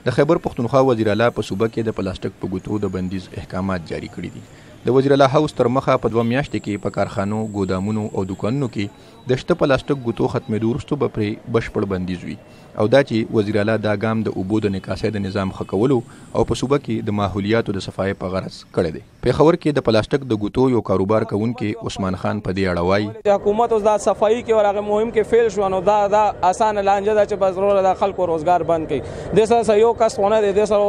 د خیبر پښتونخوا وزیر اعلی په صوبه کې د پلاستیک په ګوتو د بندیز احکامات جاری کړي دي. د وزیر اعلی هاوس تر مخه په 2 میاشتې کې په کارخانو، ګودامونو او دکانونو کې د شته پلاستیک ګوتو ختمېدو وروسته به پرې بشپړ بندیز وي او دا چې وزیر اعلی دا ګام د اوبو د نکاسۍ د نظام ښه کولو او په صوبه کې د ماحولیاتو د صفایۍ په غرض کړی دی. پېښور کې د پلاستیک د ګوتو یو کاروبار کوونکی عثمان خان په دې اړه وایي حکومت اوس دا صفایي کې ورغه مهم کې فیل شو نو دا اسانه لانجه ده چې بس ضرور د خلکو روزګار بند کړي. د سره یو کس ونه دی، د سره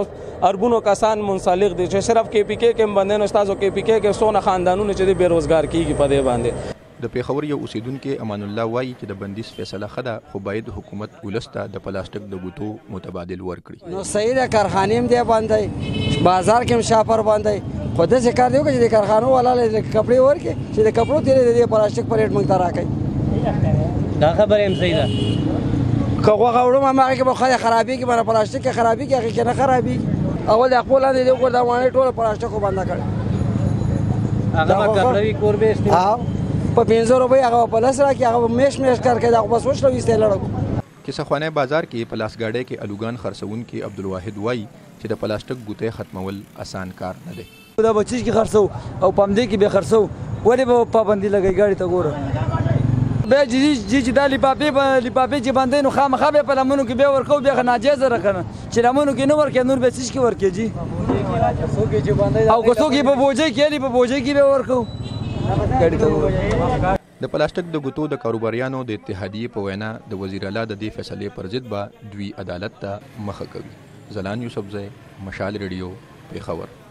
اربونو کسان منسلک دي چې صرف کې پی کې کې باندې نو تاسو کې پی کې کې سونه خاندانونو چې بے روزګار کیږي په دې باندې. د پېښور یو اوسیدونکو امان الله وایي چې د بندیز فیصله خده خو باید حکومت ولسته د پلاستیک د ګوتو متبادل ورکړي. نو صحیح ده، کارخانې هم دی باندې، بازار کې هم شاپر باندې، خو داسې کار دی چې د کارخانو والا له کپړې ورکړي چې د کپړو تیرې د پلاستیک په ریټ موږ ته راکړي. دا خبره هم صحیح ده. که غوښه وړم هماغه کې به خرابېږي، به پلاستیک کې خرابېږي، هغې کې نه خرابېږي. اول د خپل لاندې دی وګوره دا وانې ټوله پلاستیکو بنده کړې. هغه به کپړوي کور به استعمال په 500 روپۍ هغه په لس راکړي، هغه میش کار کوي، دا خو بس وشله ویستی لړو. کیسه بازار کې په لاسګاډۍ کې الوګان خرڅونکي عبدالواحد وایي چې د پلاستیک ګوتې ختمول اسان کار نه دی. دا بچیز کې خرڅو او پمدې کې به خرڅو، ولې به پابندي لګي ګاډي ته ګوره به چې دا لپاپې چې باندې نو خامخا به په لمنو کې به ورکو، بیا ناجیزه راکنه چې لمنو کې نه ورکې، نور به څه کې ورکې جی او کوڅو کې په بوجي کې په بوجي کې به ورکو. د پلاستیک د ګوتو د کاروباریانو د اتحادیې په وینا د وزیر اعلی د دې فیصلې پر ضد به دوی عدالت ته مخه کوي. زلان یوسفزی، مشال ریډیو، پېښور.